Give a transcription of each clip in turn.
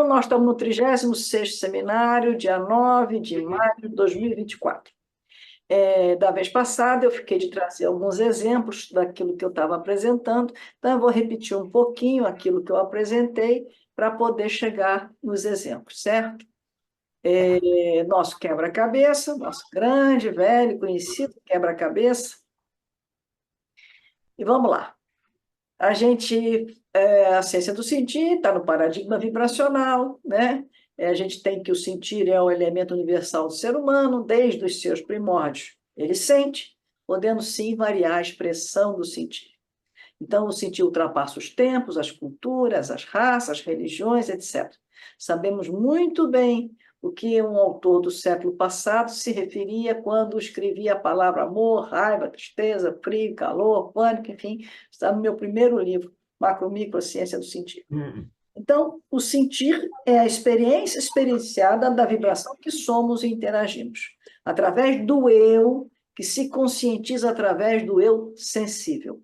Então, nós estamos no 36º seminário, dia 9 de maio de 2024. Da vez passada, eu fiquei de trazer alguns exemplos daquilo que eu estava apresentando, então eu vou repetir um pouquinho aquilo que eu apresentei para poder chegar nos exemplos, certo? Nosso quebra-cabeça, nosso grande, velho, conhecido quebra-cabeça. E vamos lá. A ciência do sentir está no paradigma vibracional, né? A gente tem que o sentir é o elemento universal do ser humano, desde os seus primórdios. Ele sente, podendo sim variar a expressão do sentir. Então, o sentir ultrapassa os tempos, as culturas, as raças, as religiões, etc. Sabemos muito bem o que um autor do século passado se referia quando escrevia a palavra amor, raiva, tristeza, frio, calor, pânico, enfim, está no meu primeiro livro, Macro, Micro, a Ciência do Sentir. Então, o sentir é a experiência experienciada da vibração que somos e interagimos, através do eu, que se conscientiza através do eu sensível.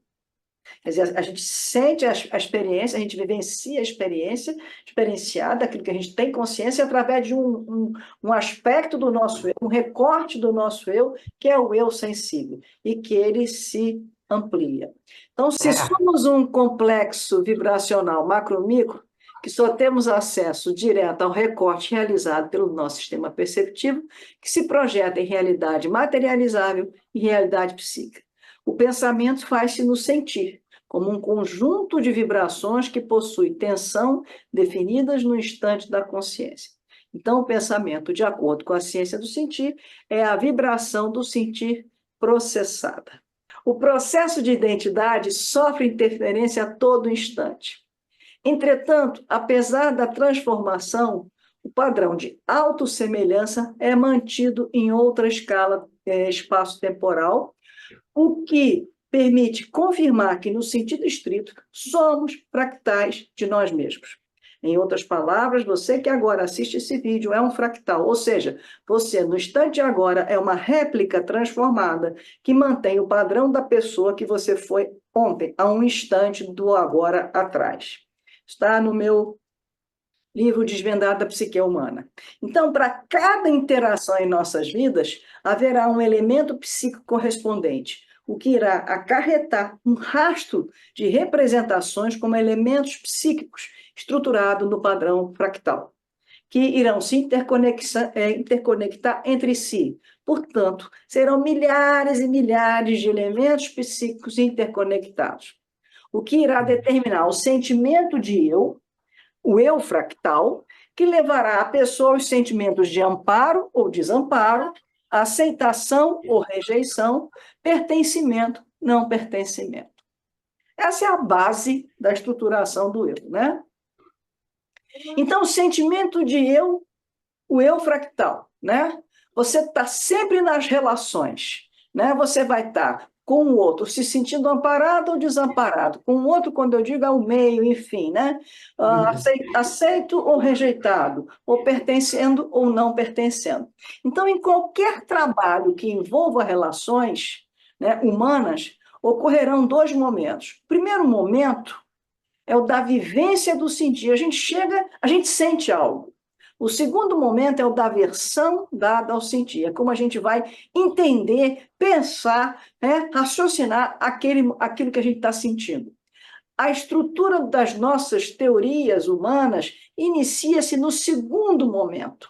Quer dizer, a gente sente a experiência, a gente vivencia a experiência experienciada, aquilo que a gente tem consciência, através de um aspecto do nosso eu, um recorte do nosso eu, que é o eu sensível, e que ele se amplia. Então, se somos um complexo vibracional macro-micro, que só temos acesso direto ao recorte realizado pelo nosso sistema perceptivo, que se projeta em realidade materializável e realidade psíquica. O pensamento faz-se no sentir, como um conjunto de vibrações que possui tensão definidas no instante da consciência. Então, o pensamento, de acordo com a ciência do sentir, é a vibração do sentir processada. O processo de identidade sofre interferência a todo instante. Entretanto, apesar da transformação, o padrão de autossemelhança é mantido em outra escala espaço-temporal, o que permite confirmar que, no sentido estrito, somos fractais de nós mesmos. Em outras palavras, você que agora assiste esse vídeo é um fractal, ou seja, você, no instante de agora, é uma réplica transformada que mantém o padrão da pessoa que você foi ontem, a um instante do agora atrás. Está no meu livro Desvendado da Psique Humana. Então, para cada interação em nossas vidas, haverá um elemento psíquico correspondente, o que irá acarretar um rastro de representações como elementos psíquicos estruturados no padrão fractal, que irão se interconectar entre si. Portanto, serão milhares e milhares de elementos psíquicos interconectados, o que irá determinar o sentimento de eu, o eu fractal, que levará a pessoa aos sentimentos de amparo ou desamparo, aceitação ou rejeição, pertencimento, não pertencimento. Essa é a base da estruturação do eu, né? Então, o sentimento de eu, o eu fractal, né? Você está sempre nas relações, né? Você vai estar com o outro se sentindo amparado ou desamparado, com o outro, quando eu digo, ao meio, enfim, né? Aceito ou rejeitado, ou pertencendo ou não pertencendo. Então, em qualquer trabalho que envolva relações, né, humanas, ocorrerão dois momentos. O primeiro momento é o da vivência do sentir. A gente chega, a gente sente algo. O segundo momento é o da versão dada ao sentir. É como a gente vai entender, pensar, né, raciocinar aquilo que a gente está sentindo. A estrutura das nossas teorias humanas inicia-se no segundo momento.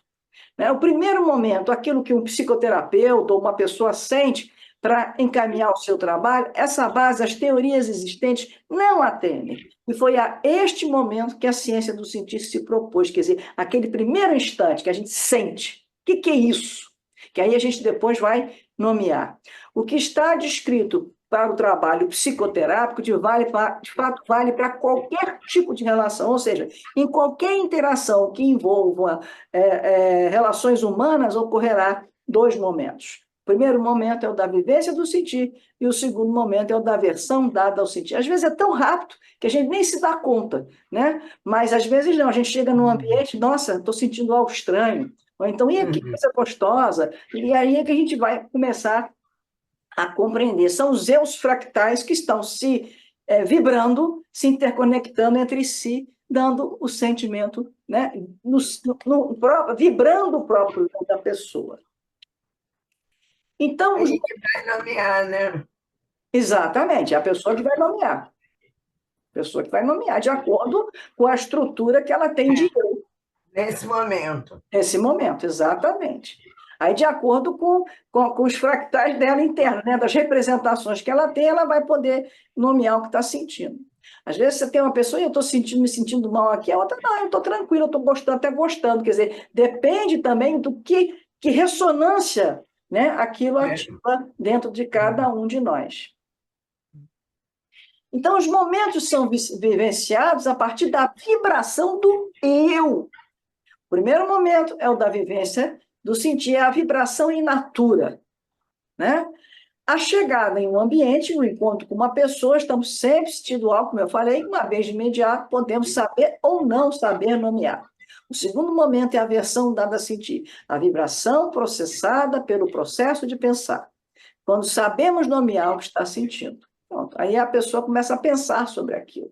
O primeiro momento, aquilo que um psicoterapeuta ou uma pessoa sente para encaminhar o seu trabalho, essa base, as teorias existentes não atendem. E foi a este momento que a ciência do sentir se propôs, quer dizer, aquele primeiro instante que a gente sente. O que é isso? Que aí a gente depois vai nomear. O que está descrito para o trabalho psicoterápico de fato vale para qualquer tipo de relação, ou seja, em qualquer interação que envolva relações humanas, ocorrerá dois momentos. O primeiro momento é o da vivência do sentir e o segundo momento é o da versão dada ao sentir. Às vezes é tão rápido que a gente nem se dá conta, né? Mas às vezes não, a gente chega num ambiente, nossa, estou sentindo algo estranho, ou então, e que coisa gostosa, e aí é que a gente vai começar a compreender. São os eus fractais que estão se vibrando, se interconectando entre si dando o sentimento, né, vibrando o próprio eu da pessoa. Então, Aí que vai nomear, né? exatamente, é a pessoa que vai nomear. Pessoa que vai nomear de acordo com a estrutura que ela tem de eu Nesse momento. nesse momento, exatamente. Aí, de acordo com os fractais dela interna, né, das representações que ela tem, ela vai poder nomear o que está sentindo. Às vezes você tem uma pessoa e eu estou me sentindo mal aqui, a outra, não, eu estou tranquila, eu estou gostando, até gostando. Quer dizer, depende também do que ressonância, né, aquilo ativa dentro de cada um de nós. Então, os momentos são vivenciados a partir da vibração do eu. O primeiro momento é o da vivência do sentir, é a vibração in natura, né? A chegada em um ambiente, no encontro com uma pessoa, estamos sempre sentindo algo, como eu falei, uma vez de imediato podemos saber ou não saber nomear. O segundo momento é a versão dada a sentir, a vibração processada pelo processo de pensar. Quando sabemos nomear o que está sentindo. Pronto. Aí a pessoa começa a pensar sobre aquilo.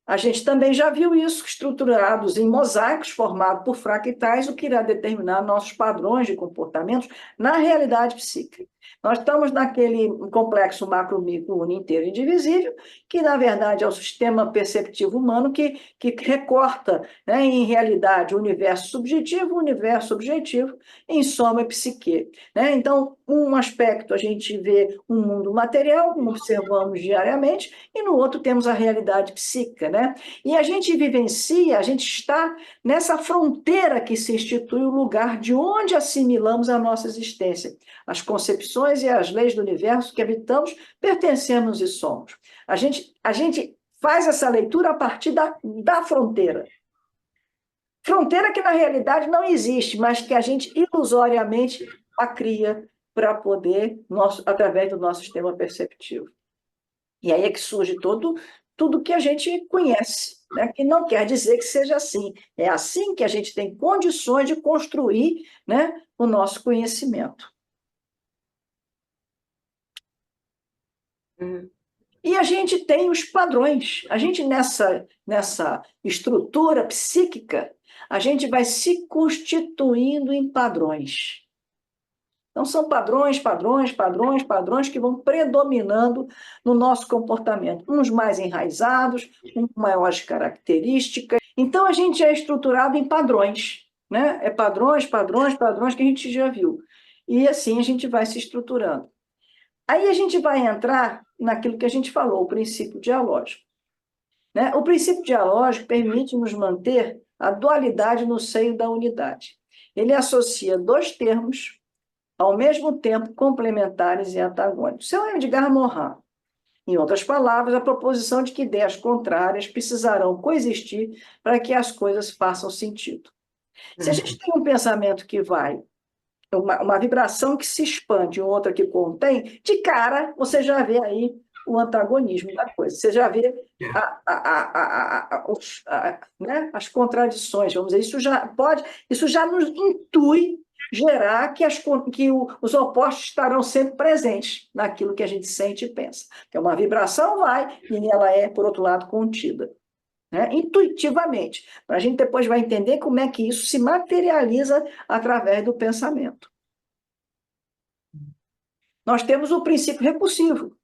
A gente também já viu isso, estruturados em mosaicos formados por fractais, o que irá determinar nossos padrões de comportamentos na realidade psíquica. Nós estamos naquele complexo macro-micro uno inteiro indivisível, que, na verdade, é o sistema perceptivo humano que recorta, né, em realidade, o universo subjetivo, o universo objetivo, em soma e psique. Né? Então, um aspecto a gente vê um mundo material, como observamos diariamente, e no outro temos a realidade psíquica, né? E a gente vivencia, a gente está nessa fronteira que se institui o lugar de onde assimilamos a nossa existência. As concepções e as leis do universo que habitamos, pertencemos e somos. A gente faz essa leitura a partir da fronteira. Fronteira que, na realidade, não existe, mas que a gente ilusoriamente a cria para poder, através do nosso sistema perceptivo. E aí é que surge tudo que a gente conhece, né? Que não quer dizer que seja assim. É assim que a gente tem condições de construir, né, o nosso conhecimento. E a gente tem os padrões. A gente, nessa estrutura psíquica, a gente vai se constituindo em padrões. Então, são padrões, padrões, padrões, padrões que vão predominando no nosso comportamento. Uns mais enraizados, uns maiores características. Então, a gente é estruturado em padrões, né? É padrões, padrões, padrões que a gente já viu. E assim a gente vai se estruturando. Aí a gente vai entrar naquilo que a gente falou, o princípio dialógico. Né? O princípio dialógico permite nos manter a dualidade no seio da unidade. Ele associa dois termos ao mesmo tempo complementares e antagônicos. Isso é o Edgar Morin. Em outras palavras, a proposição de que ideias contrárias precisarão coexistir para que as coisas façam sentido. Se a gente tem um pensamento que vai, uma vibração que se expande e outra que contém, de cara você já vê aí o antagonismo da coisa. Você já vê né, as contradições, vamos dizer. Isso já nos intui gerar que os opostos estarão sempre presentes naquilo que a gente sente e pensa. Que é uma vibração, vai, e ela é, por outro lado, contida. Né? Intuitivamente. A gente depois vai entender como é que isso se materializa através do pensamento. Nós temos o princípio recursivo.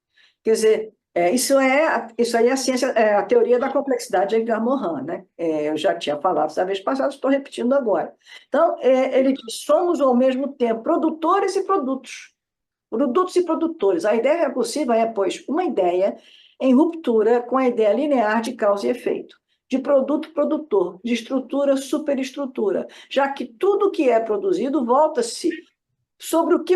Quer dizer, isso aí é a ciência, a teoria da complexidade de Edgar Morin, né? Eu já tinha falado da vez passada, estou repetindo agora. Então, ele diz, somos ao mesmo tempo produtores e produtos. Produtos e produtores. A ideia recursiva é, pois, uma ideia em ruptura com a ideia linear de causa e efeito, de produto-produtor, de estrutura-superestrutura, já que tudo que é produzido volta-se sobre o que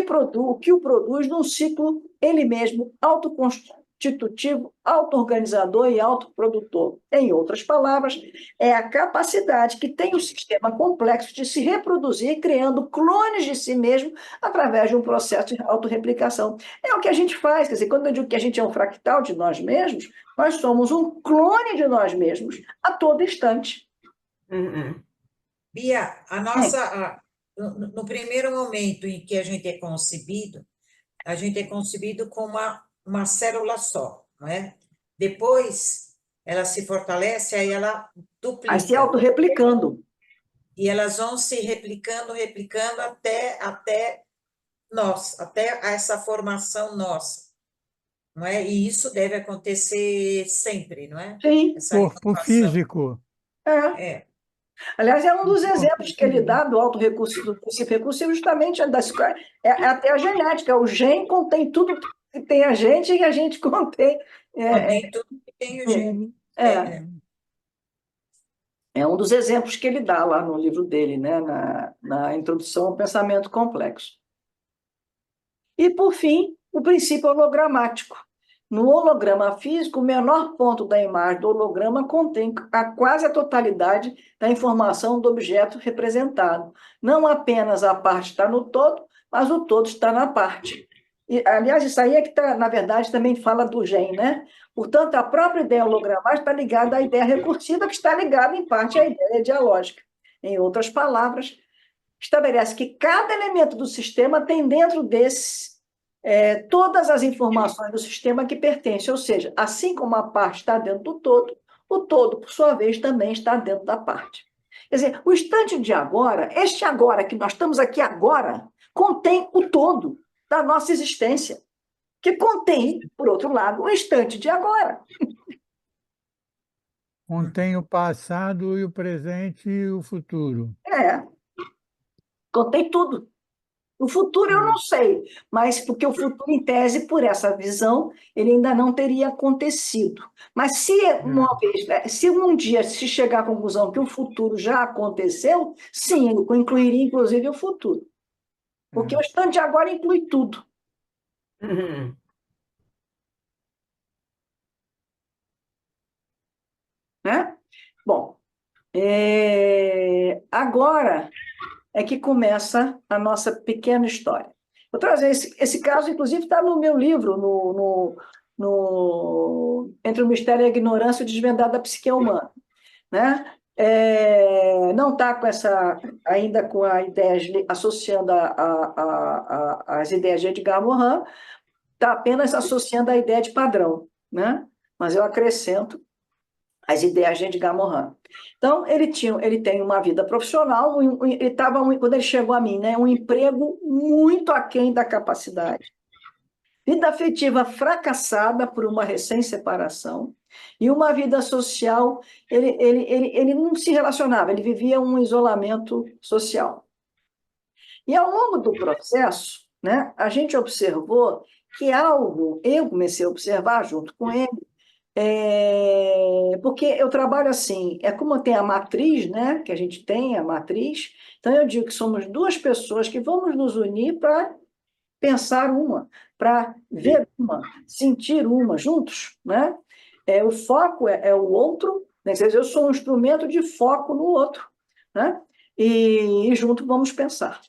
o produz num ciclo ele mesmo autoconstitutivo, auto-organizador e autoprodutor. Em outras palavras, é a capacidade que tem o sistema complexo de se reproduzir, criando clones de si mesmo através de um processo de autorreplicação. É o que a gente faz, quer dizer, quando eu digo que a gente é um fractal de nós mesmos, nós somos um clone de nós mesmos a todo instante. Bia, no primeiro momento em que a gente é concebido como uma célula só, não é? depois ela se fortalece, aí ela Aí se duplica. autorreplicando. E elas vão se replicando, replicando até nós, até essa formação nossa, não é? E isso deve acontecer sempre, não é? Sim, Essa Corpo renovação. físico. é. É, Aliás, é um dos Corpo exemplos que ele físico. dá do autorrecurso, do princípio recursivo, justamente é até a genética. O gene contém tudo que tem a gente e a gente contém. contém tudo que tem o gene. É, é um dos exemplos que ele dá lá no livro dele, né, na Introdução ao Pensamento Complexo. E, por fim, o princípio hologramático. No holograma físico, o menor ponto da imagem do holograma contém quase a totalidade da informação do objeto representado. Não apenas a parte está no todo, mas o todo está na parte. E, aliás, isso aí é que, na verdade, também fala do GEM, né? Portanto, a própria ideia hologramática está ligada à ideia recursiva, que está ligada, em parte, à ideia dialógica. Em outras palavras, estabelece que cada elemento do sistema tem dentro desse todas as informações do sistema que pertencem, ou seja, assim como a parte está dentro do todo, o todo, por sua vez, também está dentro da parte. Quer dizer, o instante de agora, este agora que nós estamos aqui agora, contém o todo da nossa existência, que contém, por outro lado, o instante de agora. Contém o passado e o presente e o futuro. Contém tudo. O futuro eu não sei, mas porque o futuro, em tese, por essa visão, ele ainda não teria acontecido. Mas se um dia se chegar à conclusão que o futuro já aconteceu, sim, ele incluiria inclusive o futuro. Porque o instante de agora inclui tudo. Uhum. Né? Bom, agora é que começa a nossa pequena história. Vou trazer esse caso, inclusive, está no meu livro, Entre o Mistério e a Ignorância, o Desvendado da Psique Humana. Né? Não está ainda com a ideia, associando as ideias de Edgar Morin, está apenas associando a ideia de padrão. Né? Mas eu acrescento as ideias de Edgar Morin. Então, ele tem uma vida profissional, quando ele chegou a mim, né, um emprego muito aquém da capacidade. Vida afetiva fracassada por uma recém-separação e uma vida social, ele não se relacionava, ele vivia um isolamento social. E ao longo do processo, né, a gente observou que eu comecei a observar junto com ele, porque eu trabalho assim, como tem a matriz, né, que a gente tem, a matriz, então eu digo que somos duas pessoas que vamos nos unir para pensar uma, para ver uma, sentir uma juntos, né? O foco é o outro, né? Quer dizer, eu sou um instrumento de foco no outro, né? E junto vamos pensar.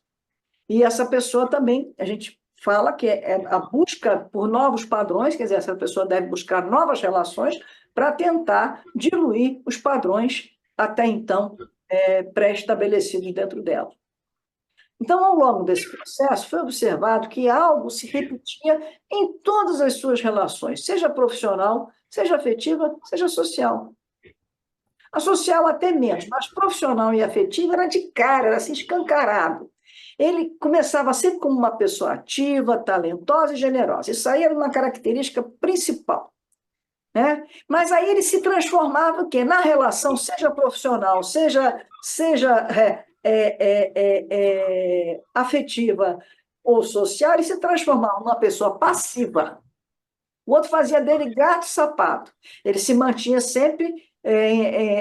E essa pessoa também, a gente fala que é a busca por novos padrões, quer dizer, essa pessoa deve buscar novas relações para tentar diluir os padrões até então pré-estabelecidos dentro dela. Então, ao longo desse processo, foi observado que algo se repetia em todas as suas relações, seja profissional, seja afetiva, seja social. A social até menos, mas profissional e afetiva era de cara, era assim escancarado. Ele começava sempre como uma pessoa ativa, talentosa e generosa. Isso aí era uma característica principal. Né? Mas aí ele se transformava que na relação, seja profissional, seja afetiva ou social, ele se transformava numa pessoa passiva. O outro fazia dele gato e sapato. Ele se mantinha sempre,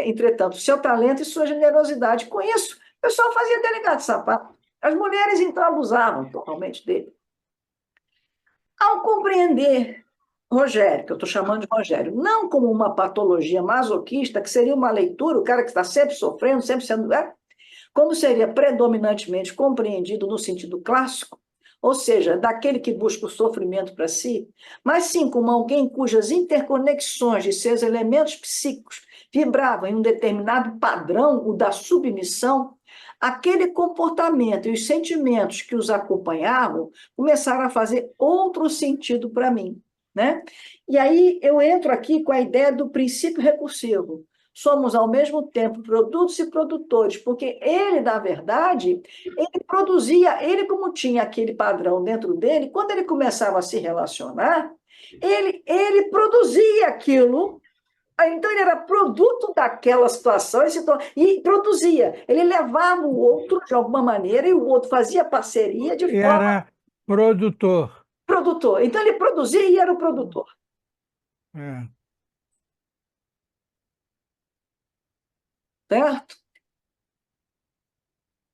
entretanto, seu talento e sua generosidade. Com isso, o pessoal fazia dele gato e sapato. As mulheres, então, abusavam totalmente dele. Ao compreender Rogério, que eu estou chamando de Rogério, não como uma patologia masoquista, que seria uma leitura, o cara que está sempre sofrendo, sempre sendo... como seria predominantemente compreendido no sentido clássico, ou seja, daquele que busca o sofrimento para si, mas sim como alguém cujas interconexões de seus elementos psíquicos vibravam em um determinado padrão, o da submissão, aquele comportamento e os sentimentos que os acompanhavam começaram a fazer outro sentido para mim. né? E aí eu entro aqui com a ideia do princípio recursivo. Somos, ao mesmo tempo, produtos e produtores, porque ele, na verdade, ele produzia, ele como tinha aquele padrão dentro dele, quando ele começava a se relacionar, ele produzia aquilo. Então, ele era produto daquela situação e produzia. Ele levava o outro de alguma maneira e o outro fazia parceria de forma Era produtor. produtor. Então, ele produzia e era o produtor. É. Certo?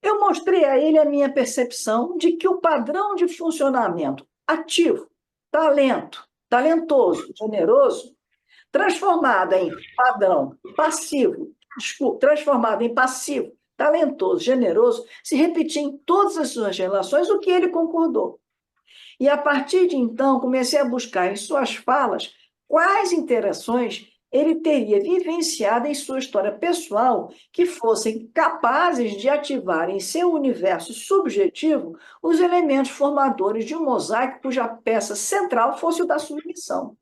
Eu mostrei a ele a minha percepção de que o padrão de funcionamento ativo, talentoso, generoso, transformado em padrão passivo, transformado em passivo, talentoso, generoso, se repetia em todas as suas relações, o que ele concordou. E a partir de então, comecei a buscar em suas falas quais interações ele teria vivenciado em sua história pessoal que fossem capazes de ativar em seu universo subjetivo os elementos formadores de um mosaico cuja peça central fosse o da submissão.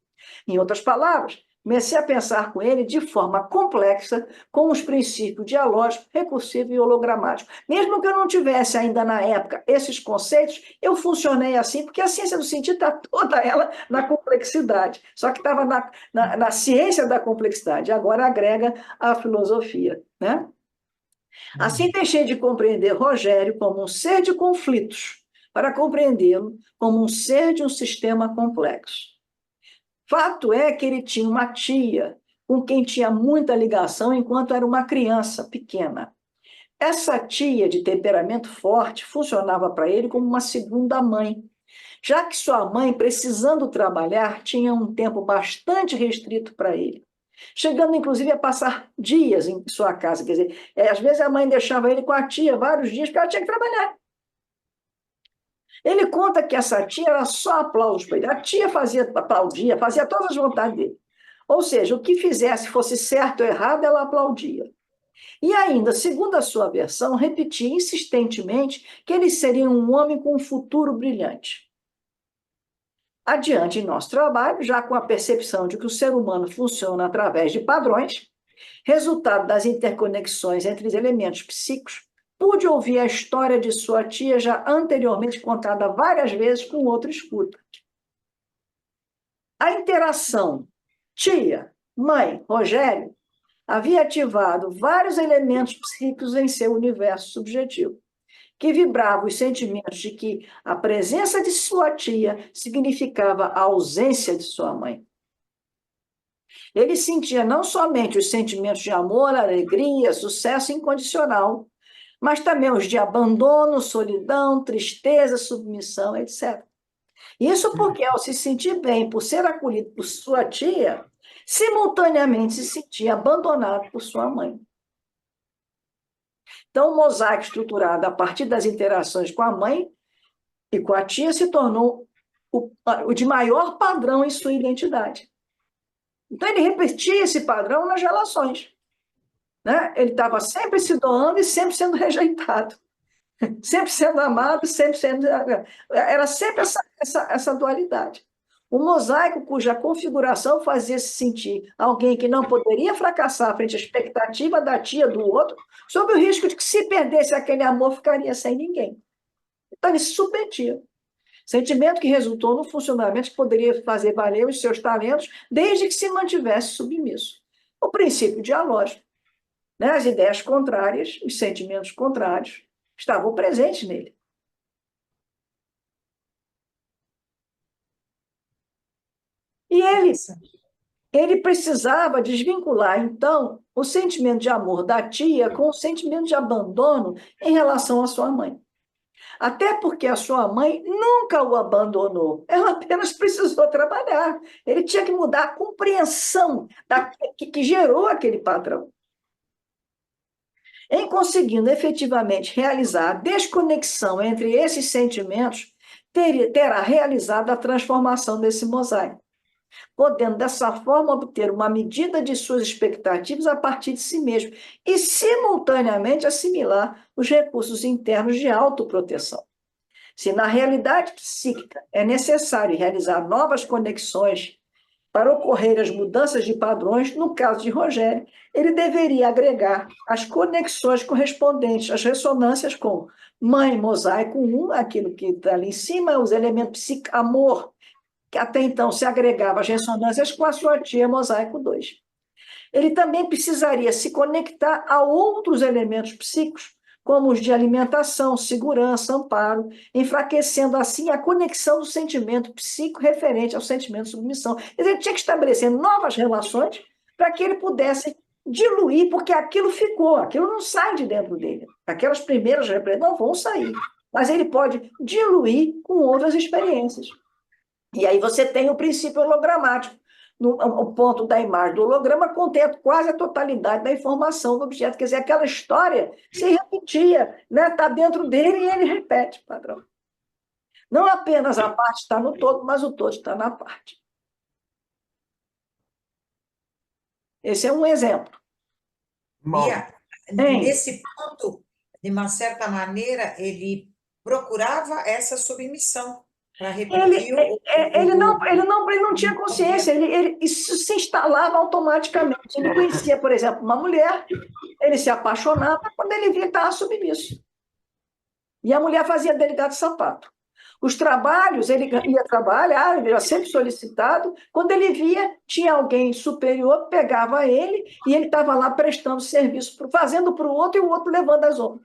Em outras palavras, comecei a pensar com ele de forma complexa, com os princípios dialógico, recursivo e hologramático. Mesmo que eu não tivesse ainda na época esses conceitos, eu funcionei assim, porque a ciência do sentido está toda ela na complexidade, só que estava na ciência da complexidade, agora agrega a filosofia, né? Assim, deixei de compreender Rogério como um ser de conflitos, para compreendê-lo como um ser de um sistema complexo. Fato é que ele tinha uma tia com quem tinha muita ligação enquanto era uma criança pequena. Essa tia de temperamento forte funcionava para ele como uma segunda mãe, já que sua mãe, precisando trabalhar, tinha um tempo bastante restrito para ele, chegando inclusive a passar dias em sua casa. Quer dizer, às vezes a mãe deixava ele com a tia vários dias porque ela tinha que trabalhar. Ele conta que essa tia era só aplausos para ele. A tia aplaudia, fazia todas as vontades dele. Ou seja, o que fizesse, fosse certo ou errado, ela aplaudia. E ainda, segundo a sua versão, repetia insistentemente que ele seria um homem com um futuro brilhante. Adiante em nosso trabalho, já com a percepção de que o ser humano funciona através de padrões, resultado das interconexões entre os elementos psíquicos, pude ouvir a história de sua tia já anteriormente contada várias vezes com outro escuta. A interação tia, mãe, Rogério, havia ativado vários elementos psíquicos em seu universo subjetivo, que vibravam os sentimentos de que a presença de sua tia significava a ausência de sua mãe. Ele sentia não somente os sentimentos de amor, alegria, sucesso incondicional, mas também os de abandono, solidão, tristeza, submissão, etc. Isso porque, ao se sentir bem por ser acolhido por sua tia, simultaneamente se sentia abandonado por sua mãe. Então, o mosaico estruturado a partir das interações com a mãe e com a tia se tornou o de maior padrão em sua identidade. Então, ele repetia esse padrão nas relações, né? Ele estava sempre se doando e sempre sendo rejeitado, sempre sendo amado, sempre sendo... Era sempre essa dualidade. Um mosaico cuja configuração fazia se sentir alguém que não poderia fracassar frente à expectativa da tia do outro, sob o risco de que, se perdesse aquele amor, ficaria sem ninguém. Então, ele se submetia. Sentimento que resultou no funcionamento que poderia fazer valer os seus talentos desde que se mantivesse submisso. O princípio dialógico, né? As ideias contrárias, os sentimentos contrários, estavam presentes nele. E ele precisava desvincular, então, o sentimento de amor da tia com o sentimento de abandono em relação à sua mãe. Até porque a sua mãe nunca o abandonou, ela apenas precisou trabalhar. Ele tinha que mudar a compreensão que gerou aquele padrão. Em conseguindo efetivamente realizar a desconexão entre esses sentimentos, terá realizado a transformação desse mosaico, podendo dessa forma obter uma medida de suas expectativas a partir de si mesmo e, simultaneamente, assimilar os recursos internos de autoproteção. Se na realidade psíquica é necessário realizar novas conexões para ocorrer as mudanças de padrões, no caso de Rogério, ele deveria agregar as conexões correspondentes às ressonâncias com mãe, mosaico 1, aquilo que está ali em cima, os elementos psíquicos, amor, que até então se agregava às ressonâncias com a sua tia, mosaico 2. Ele também precisaria se conectar a outros elementos psíquicos, como os de alimentação, segurança, amparo, enfraquecendo assim a conexão do sentimento psíquico referente ao sentimento de submissão. Ele tinha que estabelecer novas relações para que ele pudesse diluir, porque aquilo ficou, aquilo não sai de dentro dele. Aquelas primeiras repreensões não vão sair, mas ele pode diluir com outras experiências. E aí você tem o princípio hologramático. O ponto da imagem do holograma contém quase a totalidade da informação do objeto. Quer dizer, aquela história se repetia, né? Está dentro dele e ele repete, padrão. Não apenas a parte está no todo, mas o todo está na parte. Esse é um exemplo. Bia, Hein? nesse ponto, de uma certa maneira, ele procurava essa submissão para repetir Ele não tinha consciência, isso se instalava automaticamente. Ele conhecia, por exemplo, uma mulher, ele se apaixonava quando ele via que estava submisso. E a mulher fazia dele gato sapato. Os trabalhos, ele ia trabalhar, ele era sempre solicitado. Quando ele via, tinha alguém superior, pegava ele e ele estava lá prestando serviço, fazendo para o outro e o outro levando as honras.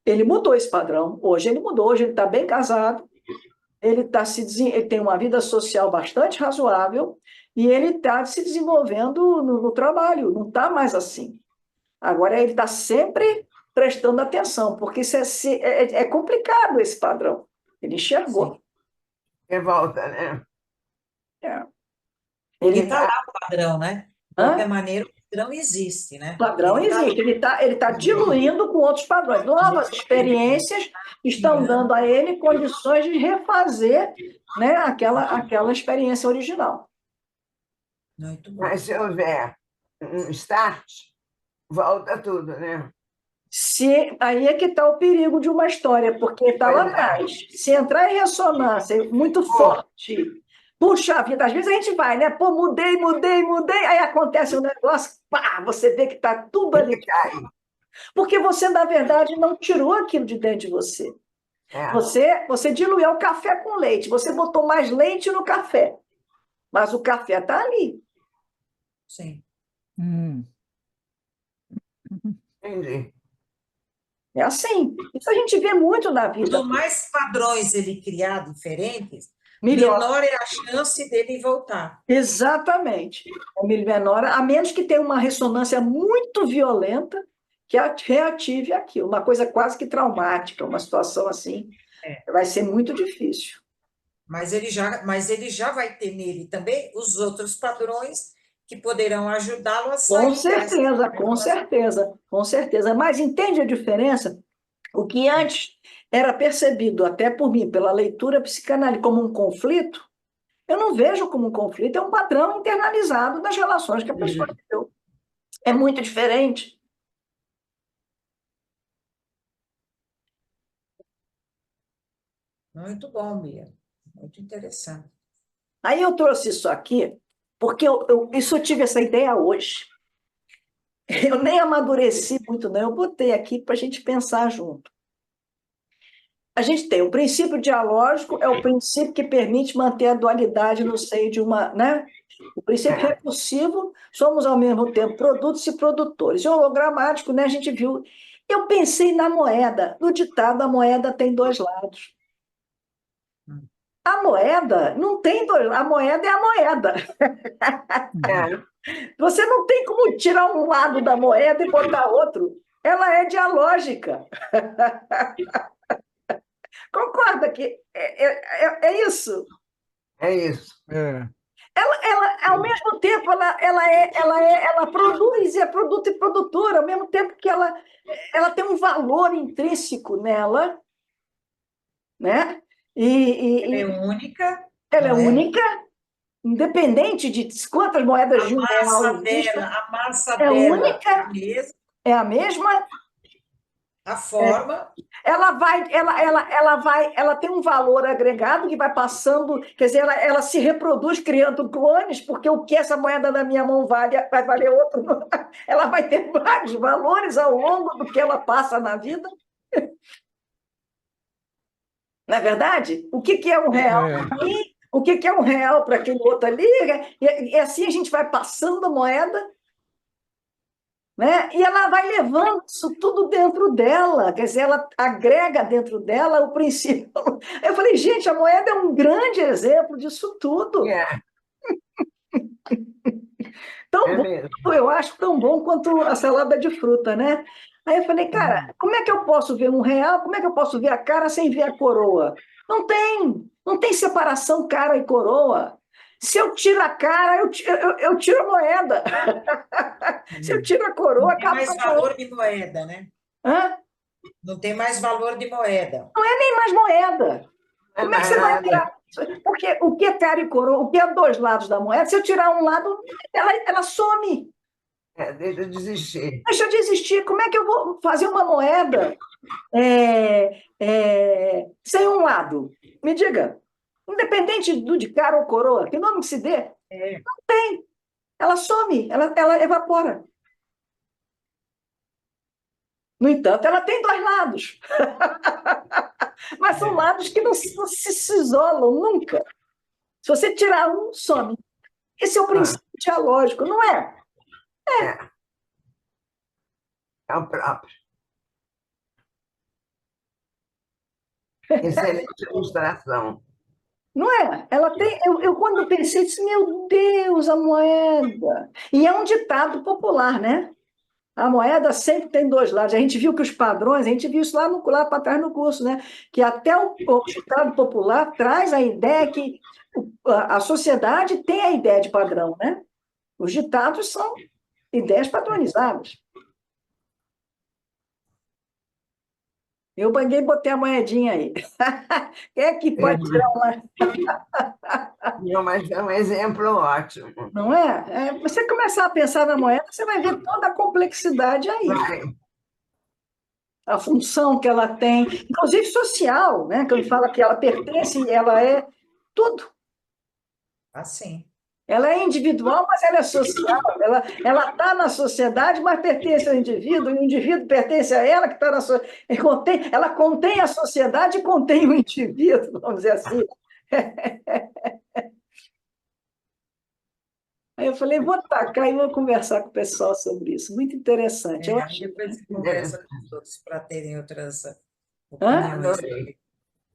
Ele mudou esse padrão. Hoje ele mudou, hoje ele está bem casado, ele tem uma vida social bastante razoável e ele está se desenvolvendo no trabalho, não está mais assim. Agora ele está sempre prestando atenção, porque isso é complicado esse padrão. Ele enxergou. Revolta, né? É. Ele está lá o padrão, né? De qualquer Hã? maneira, o padrão existe, né? O padrão Ele tá existe, ele tá diluindo com outros padrões. Novas experiências estão dando a ele condições de refazer, né, aquela experiência original. muito bom. Mas se houver um start, volta tudo, né? Aí é que está o perigo de uma história, porque está lá atrás. Se entrar em ressonância muito forte, puxa vida, às vezes a gente vai, né? Pô, mudei, aí acontece um negócio, pá, você vê que está tudo ali. Porque você, na verdade, não tirou aquilo de dentro de você. É. Você diluiu o café com leite, você botou mais leite no café, mas o café está ali. Sim. Entendi. É assim. Isso a gente vê muito na vida. Quanto mais padrões ele criar diferentes, Melhor. menor é a chance dele voltar. Exatamente. É menor, a menos que tenha uma ressonância muito violenta que reative aquilo, uma coisa quase que traumática, uma situação assim, vai ser muito difícil. Mas ele já vai ter nele também os outros padrões que poderão ajudá-lo a sair Com certeza, com certeza, com certeza. Mas entende a diferença? O que antes era percebido, até por mim, pela leitura psicanalítica, como um conflito, eu não vejo como um conflito, é um padrão internalizado das relações que a pessoa viveu. É muito diferente. Muito bom, Bia. Muito interessante. Aí eu trouxe isso aqui, porque eu tive essa ideia hoje. Eu nem amadureci muito, não. Eu botei aqui para a gente pensar junto. A gente tem o princípio dialógico, é o princípio que permite manter a dualidade no seio de uma, né? O princípio recursivo, somos ao mesmo tempo produtos e produtores. E o hologramático, né, a gente viu. Eu pensei na moeda, no ditado, a moeda tem dois lados. A moeda não tem dois lados, a moeda é a moeda. Você não tem como tirar um lado da moeda e botar outro. Ela é dialógica. Concorda que é isso? É isso. Ela, ao mesmo tempo, ela produz, é produto e produtora, ao mesmo tempo que ela tem um valor intrínseco nela, né? Ela é única. Ela é única, independente de quantas moedas de um real existam. A massa É dela única, é a mesma. é a mesma, A forma, Ela tem um valor agregado que vai passando, quer dizer, ela se reproduz criando clones, porque o que essa moeda na minha mão vale, vai valer outro. Ela vai ter vários valores ao longo do que ela passa na vida. Não é verdade? O que que é um real É, para mim? O que que é um real para aquele outro ali? E assim a gente vai passando a moeda, né? E ela vai levando isso tudo dentro dela, quer dizer, ela agrega dentro dela o princípio. Eu falei, gente, a moeda é um grande exemplo disso tudo. É, Tão é bom, mesmo. eu acho tão bom quanto a salada de fruta, né? Aí eu falei, cara, como é que eu posso ver um real? Como é que eu posso ver a cara sem ver a coroa? Não tem separação cara e coroa. Se eu tiro a cara, eu tiro a moeda. Se eu tiro a coroa, não tem acaba mais a moeda. valor de moeda, né? Hã? Não tem mais valor de moeda. Não é nem mais moeda. Não é Como é que mais você vai nada. tirar? Porque o que é cara e coroa, o que é dois lados da moeda, se eu tirar um lado, ela some. É, deixa eu desistir. Deixa de existir. Como é que eu vou fazer uma moeda sem um lado? Me diga. Independente do de cara ou coroa, que nome que se dê, É, ela some, ela evapora. No entanto, ela tem dois lados. Mas são é, lados que não se isolam nunca. Se você tirar um, some. Esse é o Ah, princípio dialógico, não é? é, é o próprio. Excelente ilustração. Não é? Ela tem. Eu quando pensei, disse, meu Deus, a moeda. E é um ditado popular, né? A moeda sempre tem dois lados. A gente viu que os padrões, a gente viu isso lá para trás no curso, né? Que até o ditado popular traz a ideia que a sociedade tem a ideia de padrão, né? Os ditados são ideias padronizadas. Eu peguei e botei a moedinha aí. Quem é que É, pode tirar uma, não, mas é um exemplo ótimo. não é? Você começar a pensar na moeda, você vai ver toda a complexidade aí. Vai. A função que ela tem, inclusive social, né? Que ele fala que ela pertence, ela é tudo. assim. Ela é individual, mas ela é social. Ela está na sociedade, mas pertence ao indivíduo, e o indivíduo pertence a ela, que está na sociedade. Ela contém a sociedade e contém o indivíduo, vamos dizer assim. Aí eu falei, vou tacar e vou conversar com o pessoal sobre isso. Muito interessante. Eu Aí achei depois você conversa Interessante. com os outros para terem outras Hã? opiniões. Adorei.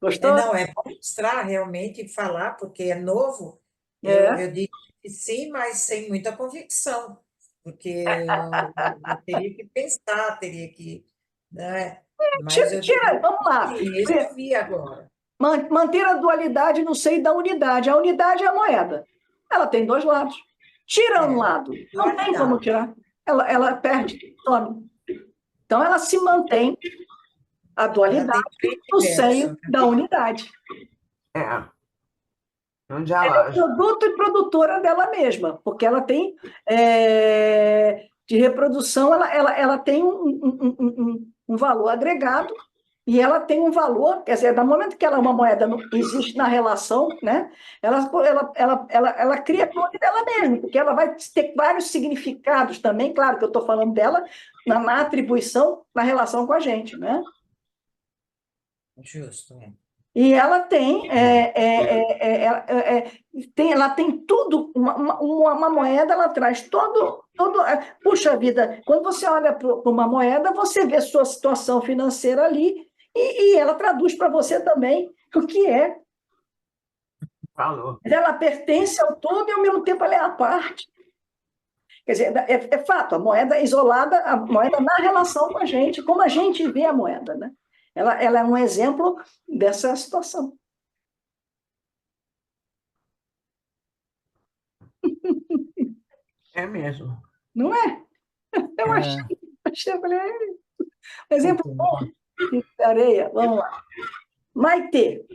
Gostou? Não, é bom mostrar realmente e falar, porque é novo. É. Eu digo que sim, mas sem muita convicção, porque eu teria que pensar, teria que, né? Mas eu digo, Vamos lá. sim, isso eu vi agora. Manter a dualidade no seio da unidade. A unidade é a moeda. Ela tem dois lados. Tira um É, lado. Não tem como dualidade. tirar. Ela perde, some. Então, ela se mantém a Ela tem dualidade efeito no inverso, seio né? da unidade. É, um Ela é dialógico. produto e produtora dela mesma, porque ela tem de reprodução, ela tem um valor agregado e ela tem um valor, quer dizer, no momento que ela é uma moeda, não existe na relação, né? Ela cria clone dela mesma, porque ela vai ter vários significados também, claro que eu estou falando dela na atribuição, na relação com a gente, né? Justo, é. E ela ela tem tudo, uma moeda, ela traz puxa vida, quando você olha para uma moeda, você vê sua situação financeira ali, e ela traduz para você também o que é. Falou. Ela pertence ao todo e, ao mesmo tempo, ela é a parte. Quer dizer, é fato, a moeda isolada, a moeda na relação com a gente, como a gente vê a moeda, né? Ela é um exemplo dessa situação. É mesmo. Não é? Eu é, eu falei, exemplo bom de areia, vamos lá. Maitê,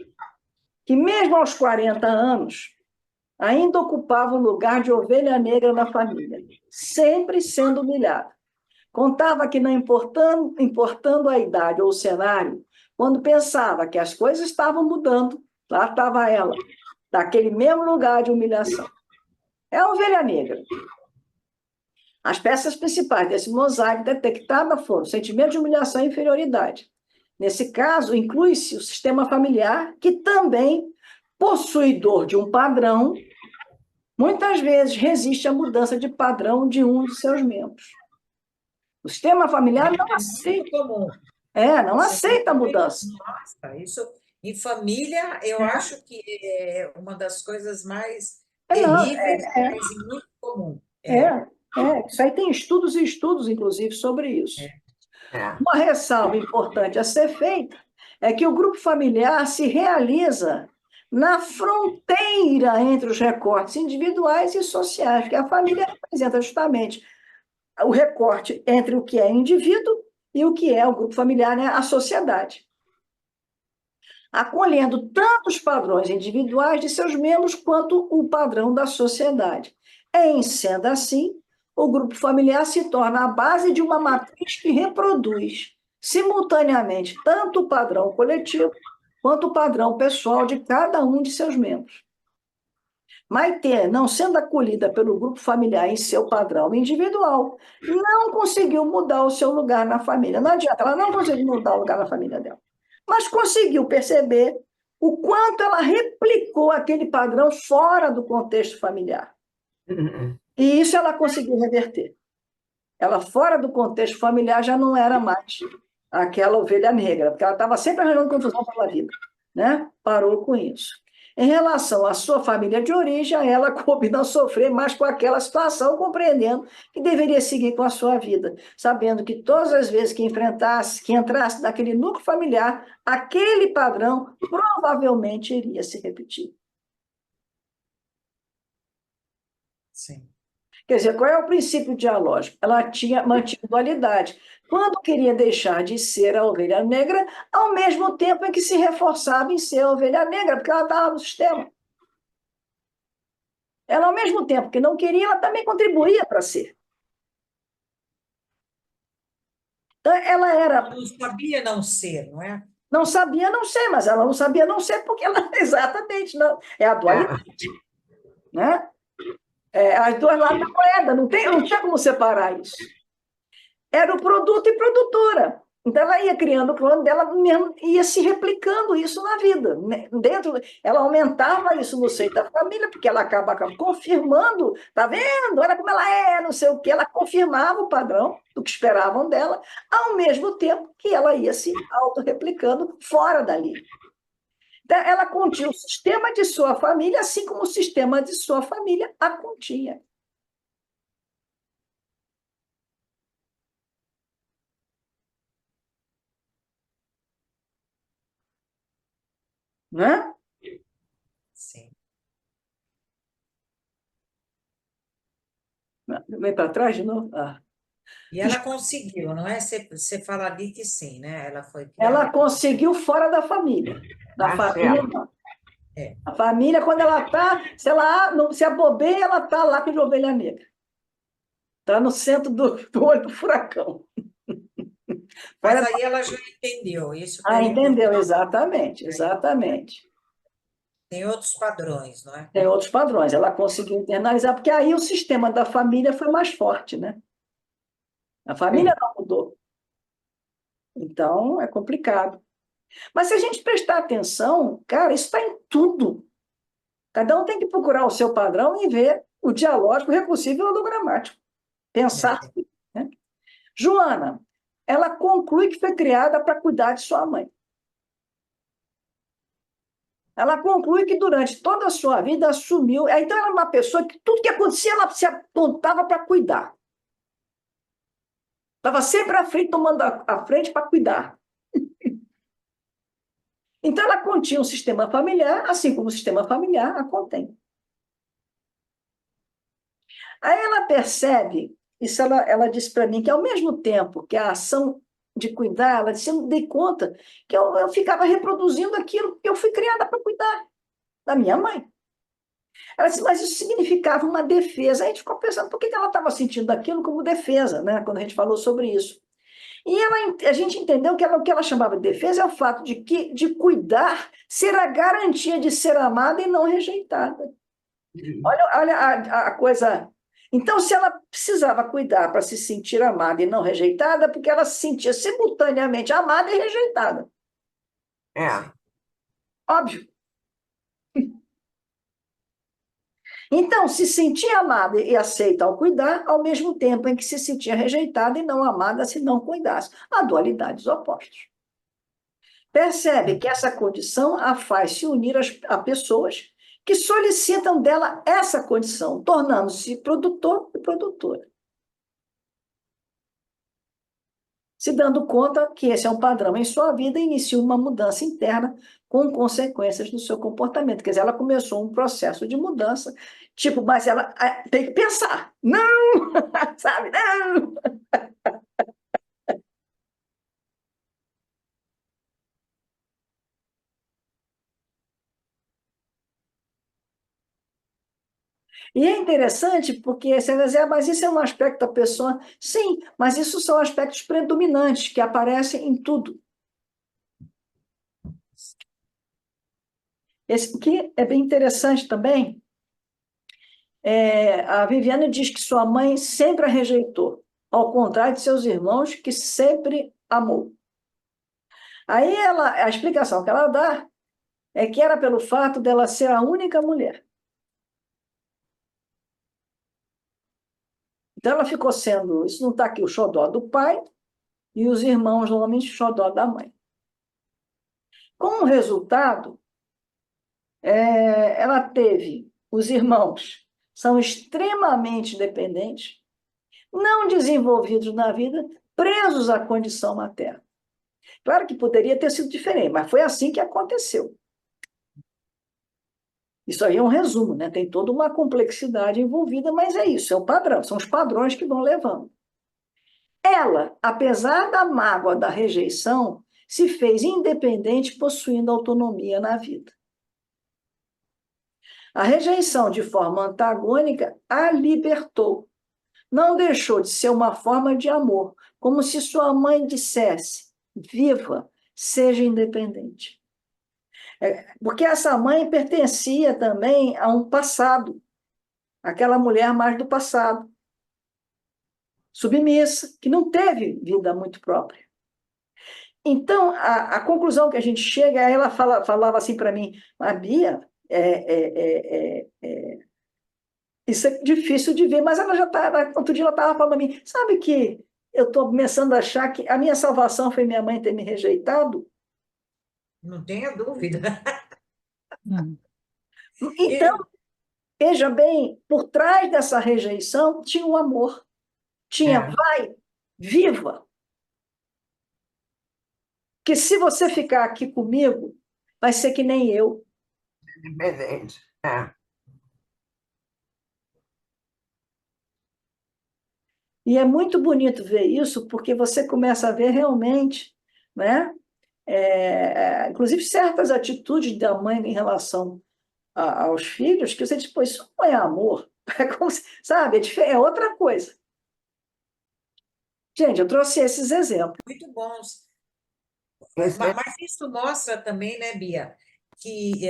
que mesmo aos 40 anos, ainda ocupava um lugar de ovelha negra na família, sempre sendo humilhada. Contava que, não importando a idade ou o cenário, quando pensava que as coisas estavam mudando, lá estava ela, daquele mesmo lugar de humilhação. É a ovelha negra. As peças principais desse mosaico detectado foram o sentimento de humilhação e inferioridade. Nesse caso, inclui-se o sistema familiar, que também, possuidor de um padrão, muitas vezes resiste à mudança de padrão de um de seus membros. O sistema familiar não É muito aceita, comum. não aceita a mudança. Nossa, isso em família, eu acho que é uma das coisas mais Não, terríveis, mas muito comum. Isso aí tem estudos e estudos, inclusive, sobre isso. É. Uma ressalva importante a ser feita é que o grupo familiar se realiza na fronteira entre os recortes individuais e sociais, porque a família representa justamente o recorte entre o que é indivíduo e o que é o grupo familiar, né? A sociedade. Acolhendo tanto os padrões individuais de seus membros quanto o padrão da sociedade. Em sendo assim, o grupo familiar se torna a base de uma matriz que reproduz simultaneamente tanto o padrão coletivo quanto o padrão pessoal de cada um de seus membros. Maitê, não sendo acolhida pelo grupo familiar em seu padrão individual, não conseguiu mudar o seu lugar na família. Não adianta, ela não conseguiu mudar o lugar na família dela, mas conseguiu perceber o quanto ela replicou aquele padrão fora do contexto familiar. E isso ela conseguiu reverter. Ela, fora do contexto familiar, já não era mais aquela ovelha negra, porque ela estava sempre arranjando confusão pela vida, né? Parou com isso. Em relação à sua família de origem, ela coube não sofrer mais com aquela situação, compreendendo que deveria seguir com a sua vida, sabendo que todas as vezes que entrasse naquele núcleo familiar, aquele padrão provavelmente iria se repetir. Sim. Quer dizer, qual é o princípio dialógico? Ela tinha mantido dualidade. Quando queria deixar de ser a ovelha negra, ao mesmo tempo em que se reforçava em ser a ovelha negra, porque ela estava no sistema. Ela, ao mesmo tempo que não queria, ela também contribuía para ser. Então, ela era... Não sabia não ser, não é? Não sabia não ser, mas ela não sabia não ser porque ela... Exatamente, não. É a dualidade. Né? As duas lados da moeda, não tinha como separar isso. Era o produto e produtora. Então, ela ia criando o clone dela mesmo, ia se replicando isso na vida. Ela aumentava isso no seio da família, porque ela acaba confirmando, tá vendo? Olha como ela é, não sei o quê. Ela confirmava o padrão do que esperavam dela, ao mesmo tempo que ela ia se autorreplicando fora dali. Então, ela continha o sistema de sua família, assim como o sistema de sua família a continha. Né? Sim. Vem para trás de novo? E ela conseguiu, não é? Você fala ali que sim, né? Ela foi Ela criada. conseguiu fora da família. Na família, não. A família, quando ela está, se abobeia, ela está lá com a ovelha negra. Está no centro do olho do furacão. Mas aí ela já entendeu isso. Entendeu, exatamente, exatamente. Tem outros padrões, não é? Tem outros padrões. Ela conseguiu internalizar, porque aí o sistema da família foi mais forte, né? A família não mudou. Então, é complicado. Mas se a gente prestar atenção, cara, isso está em tudo. Cada um tem que procurar o seu padrão e ver o dialógico, o recursivo e o hologramático. Pensar. Né? Joana, ela conclui que foi criada para cuidar de sua mãe. Ela conclui que durante toda a sua vida assumiu... Então, ela era uma pessoa que tudo que acontecia, ela se apontava para cuidar. Estava sempre à frente, tomando a frente para cuidar. Então, ela continha um sistema familiar, assim como o sistema familiar a contém. Aí ela percebe, isso ela disse para mim, que ao mesmo tempo que a ação de cuidar, ela disse, eu me dei conta que eu ficava reproduzindo aquilo que eu fui criada para cuidar, da minha mãe. Ela disse, mas isso significava uma defesa. Aí a gente ficou pensando por que ela estava sentindo aquilo como defesa, né? Quando a gente falou sobre isso. E a gente entendeu que o que ela chamava de defesa é o fato de cuidar ser a garantia de ser amada e não rejeitada. Olha a coisa. Então, se ela precisava cuidar para se sentir amada e não rejeitada, porque ela se sentia simultaneamente amada e rejeitada. É, Óbvio. Então, se sentia amada e aceita ao cuidar, ao mesmo tempo em que se sentia rejeitada e não amada se não cuidasse. Há dualidades opostas. Percebe que essa condição a faz se unir a pessoas que solicitam dela essa condição, tornando-se produtor e produtora. Se dando conta que esse é um padrão em sua vida, inicia uma mudança interna com consequências no seu comportamento. Quer dizer, ela começou um processo de mudança, tipo, mas ela tem que pensar. Não! Sabe? Não! E é interessante porque você vai dizer, mas isso é um aspecto da pessoa. Sim, mas isso são aspectos predominantes que aparecem em tudo. Esse que é bem interessante também. A Viviane diz que sua mãe sempre a rejeitou, ao contrário de seus irmãos, que sempre amou. Aí a explicação que ela dá é que era pelo fato dela ser a única mulher. Então ela ficou sendo, isso não está aqui, o xodó do pai e os irmãos homens xodó da mãe. Como resultado, ela teve os irmãos, são extremamente dependentes, não desenvolvidos na vida, presos à condição materna. Claro que poderia ter sido diferente, mas foi assim que aconteceu. Isso aí é um resumo, né? Tem toda uma complexidade envolvida, mas é isso, é o padrão, são os padrões que vão levando. Ela, apesar da mágoa da rejeição, se fez independente, possuindo autonomia na vida. A rejeição, de forma antagônica, a libertou. Não deixou de ser uma forma de amor, como se sua mãe dissesse: viva, seja independente. Porque essa mãe pertencia também a um passado, aquela mulher mais do passado, submissa, que não teve vida muito própria. Então, a conclusão que a gente chega, ela falava assim para mim, a Bia, isso é difícil de ver, mas ela já estava, outro dia ela estava falando para mim, sabe que eu estou começando a achar que a minha salvação foi minha mãe ter me rejeitado? Não tenha dúvida. Hum. Então, veja bem, por trás dessa rejeição tinha o amor, tinha é, vai, viva, que se você ficar aqui comigo, vai ser que nem eu. independente. É. E é muito bonito ver isso, porque você começa a ver realmente, né? Inclusive certas atitudes da mãe em relação aos filhos, que você diz, pô, isso não é amor, é como sabe, é outra coisa. Gente, eu trouxe esses exemplos. Muito bons. Esse é, Mas isso mostra também, né, Bia, que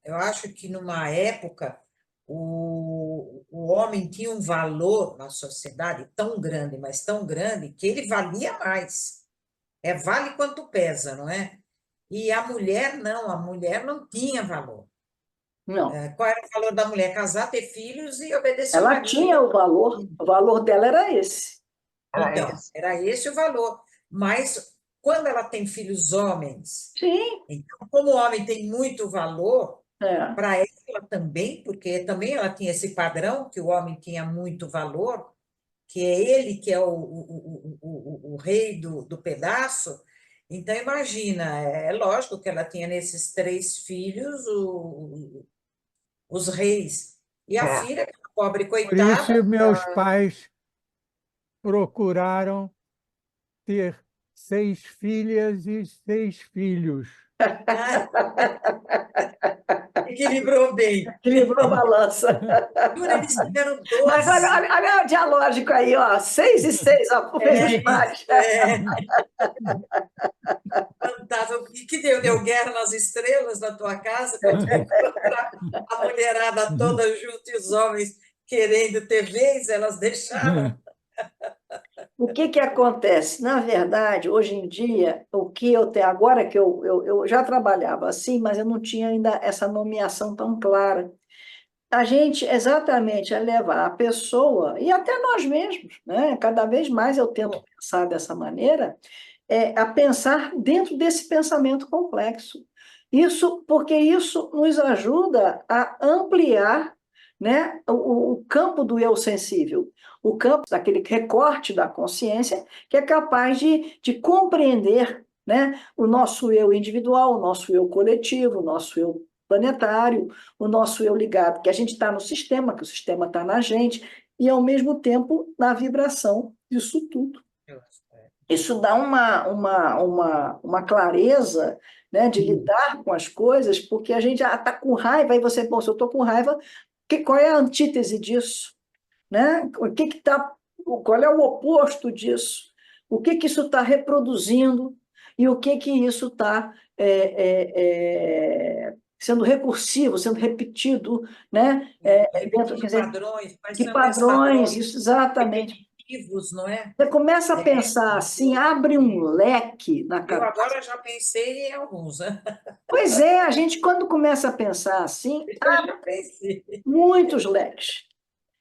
eu acho que numa época o homem tinha um valor na sociedade tão grande, mas tão grande, que ele valia mais. Vale quanto pesa, não é? E a mulher não tinha valor. Não, Qual era o valor da mulher? Casar, ter filhos e obedecer o ela marido. tinha o valor dela era esse. era Então, esse. era esse o valor. Mas quando ela tem filhos homens, Sim, então, como o homem tem muito valor, é, para ela também, porque também ela tinha esse padrão, que o homem tinha muito valor, que é ele que é o rei do pedaço. Então, imagina, é lógico que ela tinha nesses 3 filhos os reis. E a É, filha, que é uma pobre Por isso, coitada, meus pais procuraram ter 6 filhas e 6 filhos. Ah, equilibrou bem. Equilibrou a balança. Jura, eles tiveram Mas 12. olha o dialógico aí, ó. 6 e 6, ó, fez os pares. Fantástico. E que deu guerra nas estrelas na tua casa para tu encontrar a mulherada toda junto e os homens querendo ter vez, elas deixaram. O que que acontece? Na verdade, hoje em dia, o que eu tenho, agora que eu já trabalhava assim, mas eu não tinha ainda essa nomeação tão clara. A gente exatamente é levar a pessoa, e até nós mesmos, né? Cada vez mais eu tento pensar dessa maneira, a pensar dentro desse pensamento complexo. Isso, porque isso nos ajuda a ampliar, né, o campo do eu sensível, o campo daquele recorte da consciência que é capaz de compreender, né, o nosso eu individual, o nosso eu coletivo, o nosso eu planetário, o nosso eu ligado, que a gente está no sistema, que o sistema está na gente, e ao mesmo tempo na vibração disso tudo. Isso dá uma clareza, né, de lidar com as coisas, porque a gente está com raiva, e você, bom, se eu estou com raiva, qual é a antítese disso? Né? Qual é o oposto disso? O que isso está reproduzindo e o que isso está sendo recursivo, sendo repetido, né? Dentro, quer dizer, Padrões, quais que são esses padrões, isso exatamente. repetitivos, não é? Você começa a pensar assim, abre um leque na Eu cabeça. agora já pensei em alguns, né? Pois é, a gente, quando começa a pensar assim, Eu já pensei. muitos leques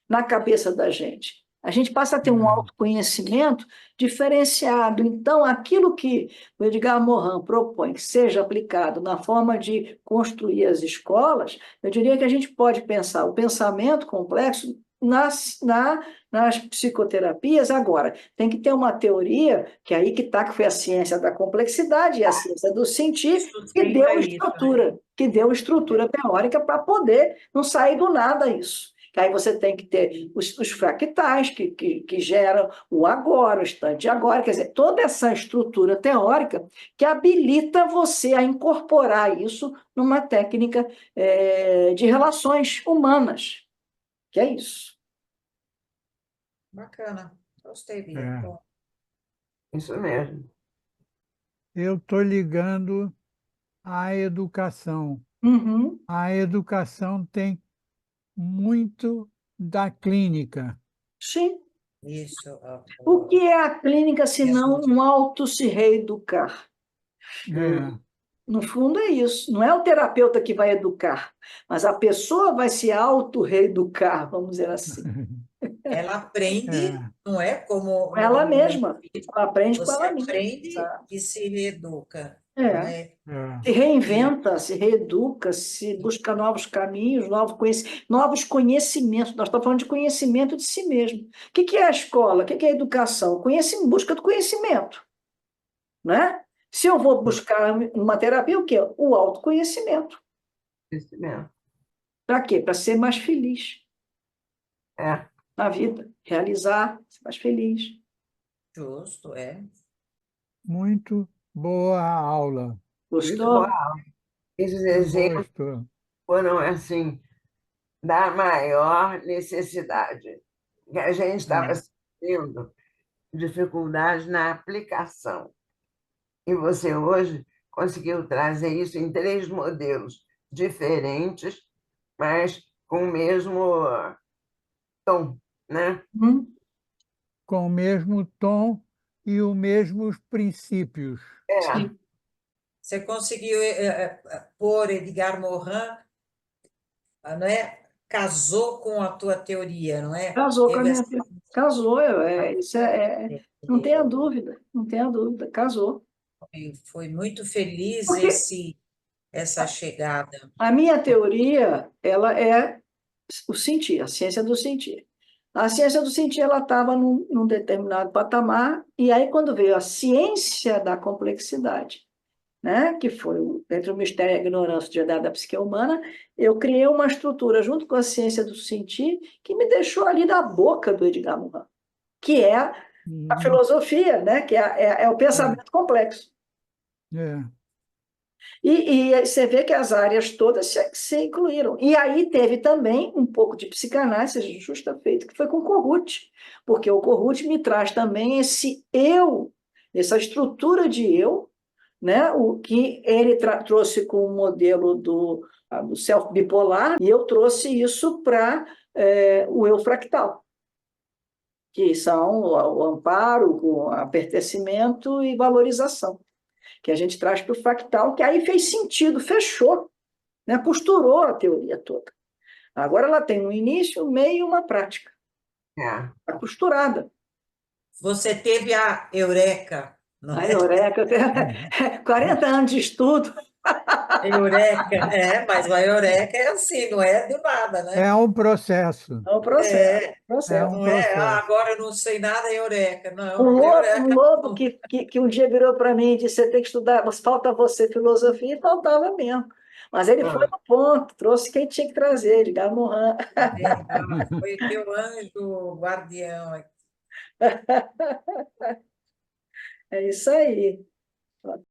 na cabeça da gente. A gente passa a ter um autoconhecimento diferenciado. Então, aquilo que o Edgar Morin propõe que seja aplicado na forma de construir as escolas, eu diria que a gente pode pensar o pensamento complexo nas psicoterapias. Agora, tem que ter uma teoria, que aí que está, que foi a ciência da complexidade e a ciência do sentir, que deu estrutura, teórica para poder não sair do nada isso. Que aí você tem que ter os fractais que geram o agora, o instante agora, quer dizer, toda essa estrutura teórica que habilita você a incorporar isso numa técnica de relações humanas, que é isso. Bacana, gostei, Bia. É. Bom, Isso mesmo. Eu estou ligando à educação. Uhum. A educação tem muito da clínica. Sim. isso. O que é a clínica, se não um auto se reeducar? É, No fundo, é isso. Não é o terapeuta que vai educar, mas a pessoa vai se auto-reeducar, vamos dizer assim. Ela aprende, é, não é? Como Com ela no mesma. Ela aprende com você ela mesma. aprende e se reeduca, não É. é? é. Se reinventa, se reeduca, se busca novos caminhos, novos conhecimentos. Nós estamos falando de conhecimento de si mesmo. O que é a escola? O que é a educação? Busca do conhecimento. Né? Se eu vou buscar uma terapia, o quê? O autoconhecimento. Isso mesmo. Para quê? Para ser mais feliz É. na vida, realizar, ser mais feliz. Justo, é. Muito boa a aula. Muito bom. Gostou? Esses exemplos Gosto. foram, assim, da maior necessidade, que a gente estava sentindo dificuldade na aplicação. E você hoje conseguiu trazer isso em 3 modelos diferentes, mas com o mesmo tom, né? Com o mesmo tom e os mesmos princípios. É, Você conseguiu pôr Edgar Morin, não é? Casou com a tua teoria, não é? Casou com a Teve minha essa... filha. Casou, não tenha dúvida, não tenha dúvida, casou. Foi muito feliz Porque essa chegada. a minha teoria, ela é o sentir, a ciência do sentir. A ciência do sentir, ela estava num determinado patamar, e aí quando veio a ciência da complexidade, né, que foi entre o mistério e a ignorância da psique humana, eu criei uma estrutura junto com a ciência do sentir que me deixou ali da boca do Edgar Morin, que é a filosofia, né, que é o pensamento complexo. É. E você vê que as áreas todas se incluíram. E aí teve também um pouco de psicanálise justa feito, que foi com o Corrute, porque o Corrute me traz também esse eu, essa estrutura de eu, né? O que ele trouxe com o modelo do self-bipolar, e eu trouxe isso para o eu fractal, que são o amparo, o pertencimento e valorização, que a gente traz para o fractal, que aí fez sentido, fechou, né? Costurou a teoria toda. Agora ela tem um início, um meio e uma prática. É. Está costurada. Você teve a eureka, não A é? Eureka, 40 anos de estudo. Eureka, mas a eureka é assim, não é do nada, né? É um processo. É um processo. É, É Processo. um não é, processo. agora eu não sei nada, eureka. Um Não, lobo, um eureka lobo não. que um dia virou para mim e disse: você tem que estudar, falta você filosofia, e faltava mesmo. Mas ele foi Ah, no ponto, trouxe quem tinha que trazer, ele Gamorran. Foi teu anjo guardião. É isso aí.